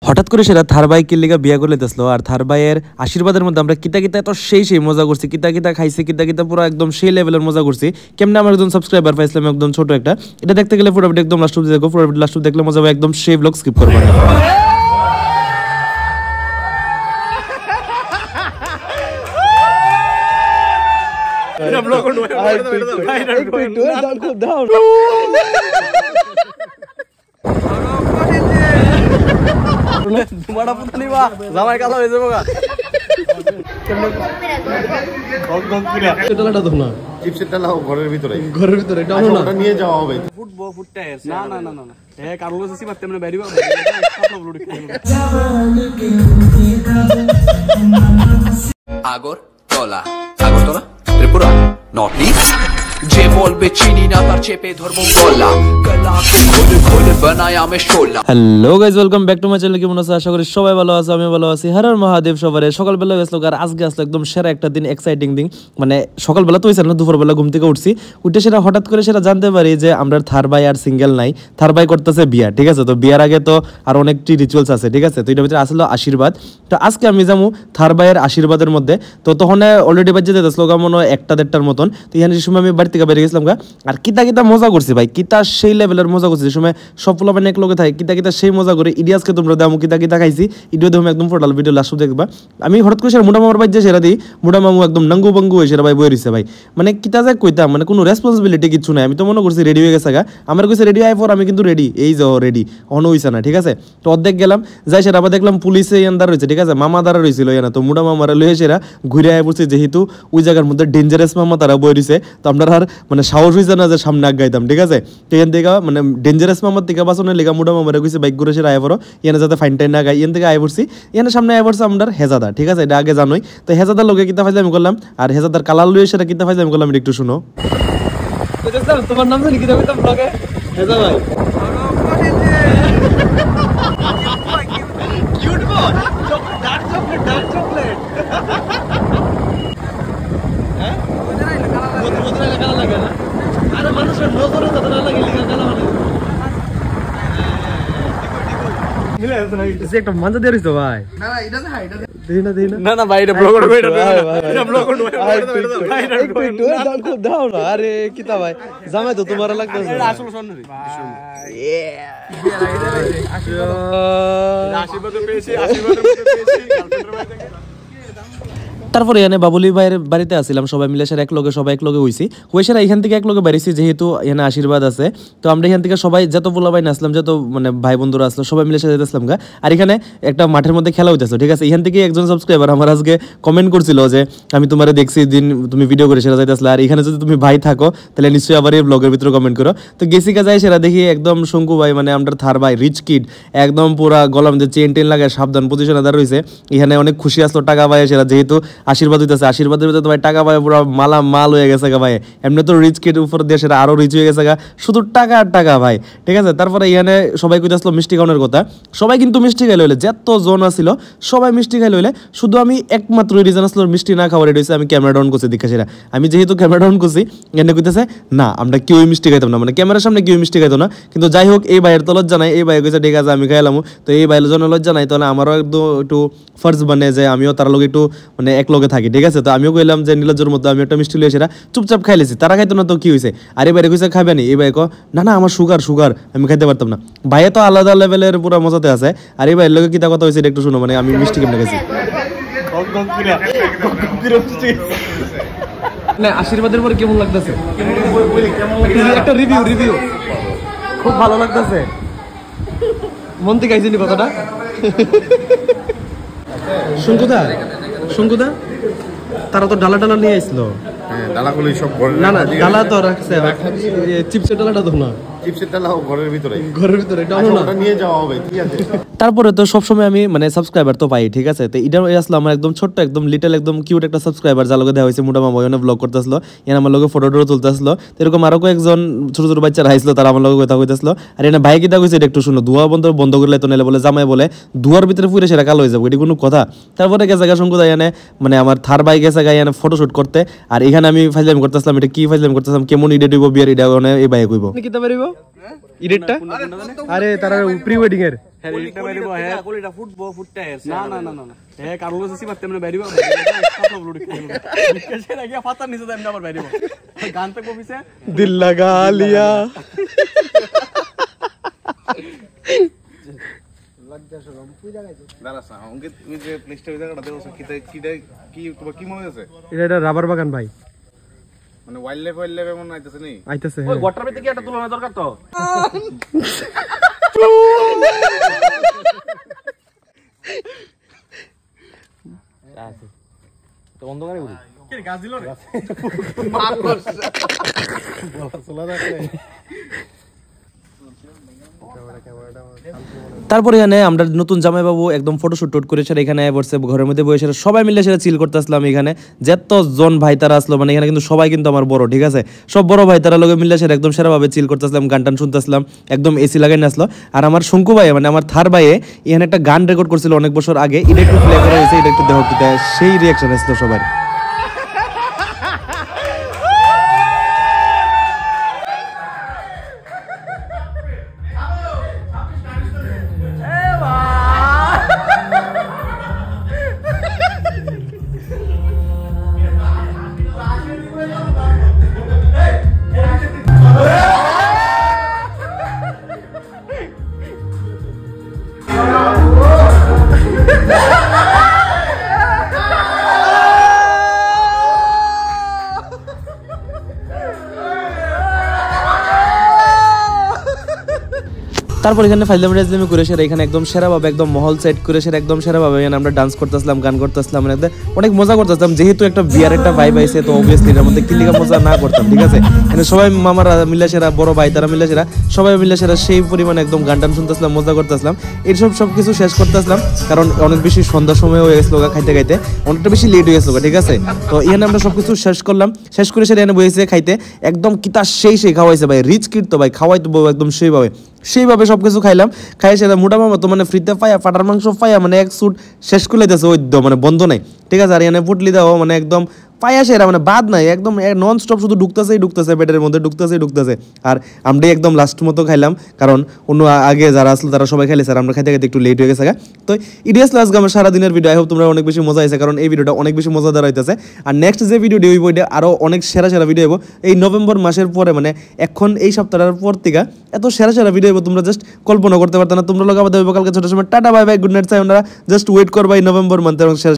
হঠাৎ করে সেটা থার বাইক কিল্লিগা বিয়া করে দিয়েছিল আর থার বাইয়ের আশীর্বাদের মধ্যে আমরা কিতা কিতা এত সেই মজা করছি, কিতা কিতা খাইছি, কিতা কিতা পুরো একদম সেই লেভেলের মজা করছি। কেমনে আমার একজন সাবস্ক্রাইবার পাইছিলাম একদম ছোট একটা, এটা দেখতে গেলে পুরো ভিডিও একদম লাস্ট অবধি দেখো, পুরো ভিডিও লাস্ট অবধি দেখলে মজা হবে, একদম সেই ব্লগ স্কিপ করবো না। তোমার পুতনি বা জামাই কালো হয়ে যাবো গা ডালাটা তো না চিপসের ডালা ঘরের ভিতরে এটা হলো না, ওটা নিয়ে যাওয়া হবে। ফুটবো ফুটতে না না না না এ কারো কাছে সিবাতে মানে বাইরে বা আগর তলা ত্রিপুরা নর্থ ইস্ট যে বলবে চিনি না তার চেপে ধরবো গলা গলাকে খুলে খুলে বানায় আমি শোলা। Hello guys, welcome back to my channel. কেমন আছো? আশা করি সবাই ভালো আছে, আমি ভালো আছি। হর হর মহাদেব সবারে। সকালবেলা গেছিল আর আজকে আসলো একদম সেরা একটা দিন, এক্সাইটিং দিন। মানে সকালবেলা তো হয়েছিল না, দুপুরবেলা ঘুম থেকে উঠছি, উঠে সেটা হঠাৎ করে সেটা জানতে পারি যে আমরা থার ভাই আর সিঙ্গেল নাই, থার ভাই করতেছে বিয়া। ঠিক আছে, তো বিয়ার আগে তো আর অনেকটি রিচুয়ালস আছে। ঠিক আছে, তো এটার ভিতরে আসলো আশীর্বাদ। তো আজকে আমি যাবো থার ভাইয়ের আশীর্বাদের মধ্যে। তো তখন অলরেডি বাজে যেতে স্লোগান মনে হয় 1-1.5টার মতন। তো এখানে সময় আমি বাড়ি থেকে বেরিয়ে গেছিলাম গা, আর কিতা কিতা মজা করছি ভাই, কিতা সেই লেভেলের মজা করছি। সময় সব ফুলাবেন এক লোকে থাকে, কিতা কিতা সেই মজা করে ইডিয়াসকে তোমরা দামো কিতা কিতা খাইছি, ইডিও দেখো একদম ফোটাল ভিডিও লাস্ট দেখবা। আমি হঠাৎ করে সেরা মোটা মামার বাই যে সেরা দিই, মোটা মামু একদম নাঙ্গু বাঙ্গু হয়ে সেরা ভাই বই রয়েছে ভাই। মানে কিতা যায় কইতাম, মানে কোনো রেসপন্সিবিলিটি কিছু নাই। আমি তো মনে করছি রেডি হয়ে গেছে গা, আমার কইছে রেডি আই ফর, আমি কিন্তু রেডি, এই যাও রেডি অনো হইছে না। ঠিক আছে, তো অর্ধেক গেলাম যাই সেরা আবার দেখলাম পুলিশে ইয়ান্দার রয়েছে। ঠিক আছে, মামা দ্বারা রয়েছিল না, তো মোটা মামারা লয়ে সেরা ঘুরে আয় পড়ছে, যেহেতু ওই জায়গার মধ্যে ডেঞ্জারাস মামা তারা বই রয়েছে। তো আমরা আর মানে সাহস হয়েছে না যে সামনে আগাইতাম। ঠিক আছে, তো এখান থেকে মানে ডেঞ্জারাস মামার থেকে বাঁচানোর লেগা মোটা মামারা কইছে বাইক ঘুরে সেরা আয় পড়ো, এখানে যাতে ফাইন টাইন না গাই। এখান থেকে আয় পড়ছি, এখানে সামনে আয় পড়ছে আমরা হেজাদা। ঠিক আছে, এটা আগে জানোই। তো হেজাদার লোকে কিতা ফাইজে আমি করলাম, আর হেজাদার কালার লুয়ে সেটা কিতা ফাইজে আমি করলাম, এটা একটু শুনো। তোমার নাম জানি কি দেবে তো ব্লগে হেজা ভাই কিউট বল ডার্ক চকলেট হ্যাঁ ওদের কালা লাগে না, আরে মানুষের নজরে তো না লাগে লিগা কালা মানে মিলে আছে না, এটা একটা মজা দিয়ে রইছো ভাই। না না এটা দেই না ভাই, এটা ব্লগ করব, এটা ব্লগ করব ভাই, এটা দাও না। আরে কিতা ভাই, জামাই তো তোমার লাগতেছে আসল শোন রে আশীর্বাদ পেয়েছি, গার্লফ্রেন্ডের ভাই থেকে। তারপরে এখানে বাবুলি ভাইয়ের বাড়িতে আসছিলাম, সবাই মিলে সেরা সবাই এক লগে হইছি, হয়ে সেরা এখান থেকে এক লগে বেরিয়েছি, যেহেতু এখানে আশীর্বাদ আছে। তো আমরা এখান থেকে সবাই যত পোলা ভাই আসলাম, যত মানে ভাই বন্ধুরা আসলো, সবাই মিলে সেরা আসলাম গা। আর এখানে একটা মাঠের মধ্যে খেলা হইতেছে। ঠিক আছে, এখান থেকে একজন সাবস্ক্রাইবার আমার আজকে কমেন্ট করছিল যে আমি তোমারে দেখছি দিন তুমি ভিডিও করে সেরা যাইতেছিলা, আর এখানে যদি তুমি ভাই থাকো তাহলে নিশ্চয়ই আবার এই ব্লগের ভিতরে কমেন্ট করো। তো গেসিকা যাই সেরা দেখি একদম শঙ্কু ভাই, মানে আমরা থার ভাই রিচ কিড, একদম পুরা গলাম যে চেন টেন লাগায় সাবধান পজিশনে দাঁড় রয়েছে। এখানে অনেক খুশি আসলো টাকা ভাই সেরা, যেহেতু আশীর্বাদ হইতেছে, আশীর্বাদের ভিতরে তো ভাই টাকা ভাই পুরো মালা মাল হয়ে গেছে গা ভাই। এমনি তো রিচ কিড উপর দিয়ে সেটা আরো রিচ হয়ে গেছে গা, শুধু টাকা আর টাকা ভাই। ঠিক আছে, তারপরে এখানে সবাই কইতে আসলো মিষ্টি খাওয়ানোর কথা, সবাই কিন্তু মিষ্টি খাই লইলে, যত জন আসছিল সবাই মিষ্টি খাই লইলে, শুধু আমি একমাত্র রিজন আসলো মিষ্টি না খাওয়ার, এটা হচ্ছে আমি ক্যামেরা ডাউন করছি দেখা সেরা। আমি যেহেতু ক্যামেরা ডাউন করছি, এখানে কইতেছে না আমরা কেউই মিষ্টি খাইতাম না, মানে ক্যামেরার সামনে কেউ মিষ্টি খাইতো না। কিন্তু যাই হোক, এই ভাইয়ের তো লজ্জা নাই, এই ভাই কইছে ঠিক আছে আমি খাইলাম। তো এই ভাইয়ের জন্য লজ্জা নাই, তাহলে আমারও একটু ফার্জ বানে যে আমিও তার লগে একটু মানে এক লগে থাকি। ঠিক আছে, তো আমিও কইলাম যে নীলজ্জর মধ্যে আমি একটা মিষ্টি লিয়ে সেরা চুপচাপ খাইলেছি, তারা খাইতো না, তো কি হয়েছে? আর এই বাইরে কইছে খাবে নি, এই ভাই না না আমার সুগার আমি খাইতে পারতাম না। ভাইয়া তো আলাদা লেভেলের পুরো মজাতে আছে। আর এই ভাইয়ের লগে কিতা কথা হয়েছে একটু শুনো, মানে আমি মিষ্টি কেমনে খাইছি। না আশীর্বাদের পরে কেমন লাগতেছে? একটা রিভিউ খুব ভালো লাগতেছে, মন থেকে আইছিলি কথাটা। শঙ্কুদা তারা তো ডালা নিয়ে আসলো। হ্যাঁ, ডালাগুলো সব না না ডালা তো রাখছে, চিপসের ডালাটা তো না, চিপসের ডালা ঘরের ভিতরে এটা হলো না, ওটা নিয়ে যাওয়া হবে। ঠিক আছে, তারপরে তো সবসময় আমি মানে সাবস্ক্রাইবার তো পাই। ঠিক আছে, তো এটা আসলো আমার একদম ছোট্ট একদম লিটল একদম কিউট একটা সাবস্ক্রাইবার, যার লগে দেওয়া হয়েছে মোটা মামা, ওখানে ব্লগ করতে আসলো, এখানে আমার লগে ফটো তুলতে আসলো। এরকম আরো কয়েকজন ছোট ছোট বাচ্চারা আইসলো, তারা আমার লগে কথা কইতে আসলো। আর এখানে ভাই কিতা কইছে এটা একটু শুনো, ধোয়া বন্ধ করলে তো নাইলে বলে জামাই বলে ধোয়ার ভিতরে পুরে সেটা কালো হয়ে যাবে, এটা কোনো কথা? তারপরে গেছে গা শঙ্কু দাই এনে, মানে আমার থার ভাই গেছে গা এনে ফটোশুট করতে, আর এখানে আমি ফাইজলামি করতেছিলাম, এটা কি ফাইজলামি করতেছিলাম, কেমন ইডিট হইব বিয়ার, এটা এই ভাই কইব কিতা পারিব ইডিটটা। আরে তারা প্রি ওয়েডিং এর হেরিটা বাইরিব হে কোলিটা ফুটবো ফুটতে না না না না হে কারো কাছে সিমাতে মানে বাইরিব সব ব্লুড খেলবো বিকাশে লাগিয়া ফাতার নিচে দেন আবার বাইরিব গান তো কবিছে দিল লাগা লিয়া দাঁড়া সা অঙ্কিত তুমি যে প্লেসটা ওই জায়গাটা দেখো কি তোমার কি মনে হচ্ছে এটা রাবার বাগান ভাই মানে ওয়াইল্ড লাইফ এমন আইতেছে নি আইতাছে ওই গটার ভিতরে কি একটা তুলনা দরকার তো তো অন্ধকারে বলি কি গাছ দিল রে তারপরে এখানে আমরা নতুন জামাইবাবু একদম ফটোশুট টুট করে সেটা এখানে বসে ঘরের মধ্যে বসে সবাই মিলে সেটা চিল করতেছিলাম। এখানে যতজন ভাই তারা আসলো মানে এখানে কিন্তু সবাই কিন্তু আমার বড়, ঠিক আছে, সব বড় ভাই তারা লোকে মিলে সেটা একদম সেরাভাবে চিল করতেছিলাম, গান টান শুনতেছিলাম, একদম এসি লাগাই আসলো। আর আমার শঙ্কু ভাই মানে আমার থার ভাইয়ে এখানে একটা গান রেকর্ড করছিল অনেক বছর আগে, এটা একটু প্লে করা হয়েছে, এটা একটু দেখো কি দেয়, সেই রিয়াকশন আসলো সবাই। তারপর এখানে ফাইজলামি করে সেরা এখানে একদম সেরাভাবে একদম মহল সেট করে সেরা একদম সেরাভাবে এখানে আমরা ডান্স করতেছিলাম, গান করতেছিলাম, মানে অনেক মজা করতেছিলাম। যেহেতু একটা বিয়ার একটা ভাইব আইছে তো অবভিয়াসলি এর মধ্যে কিলিকা মজা না করতাম, ঠিক আছে। মানে সবাই মামারা মিলে সেরা, বড় ভাই তারা মিলে সেরা, সবাই মিলে সেরা সেই পরিমাণে একদম গান টান শুনতেছিলাম, মজা করতেছিলাম। এইসব সবকিছু শেষ করতেছিলাম কারণ অনেক বেশি সন্ধ্যার সময় হয়ে গেছিল, খাইতে খাইতে অনেকটা বেশি লেট হয়ে গেছিল, ঠিক আছে। তো এখানে আমরা সবকিছু শেষ করলাম, শেষ করে সেটা এনে বসেছে খাইতে, একদম কিতা সেই খাওয়াইছে ভাই, রিচ কিট তো ভাই, খাওয়াইতো একদম সেইভাবে সবকিছু খাইলাম। খাই সেটা মোটামুটি মতো মানে ফ্রিতে পাইয়া ফাটার মাংস পাইয়া মানে এক সুট শেষ করে দিতেছে, ওই মানে বন্ধ নাই, ঠিক আছে। আর এখানে পুটলি দাও মানে একদম পাইয়া সেরা মানে বাদ নাই, একদম নন স্টপ শুধু ঢুকতেছে পেটের মধ্যে, ঢুকতেছে। আর আমরা একদম লাস্ট মতো খাইলাম কারণ অন্য আগে যারা আসলো তারা সবাই খাইলে, স্যার আমরা খাইতে খাইতে একটু লেট হয়ে গেছে। তো ইডিয়াস আজকে আমার সারাদিনের ভিডিও, আই হোপ তোমরা অনেক বেশি মজা হয়েছে কারণ এই ভিডিওটা অনেক বেশি মজাদার হইতেছে। আর নেক্সট যে ভিডিওটি ওই বইটা আরও অনেক সেরা ভিডিও হবো এই নভেম্বর মাসের পরে, মানে এখন এই সপ্তাহের পর থেকে এত সেরা ভিডিও হবো তোমরা জাস্ট কল্পনা করতে পারতো না। তোমরা লোক আমাদের কালকে ছোট সময় tata bye bye good night চাই, ওনারা জাস্ট ওয়েট করবা এই নভেম্বর মান্থের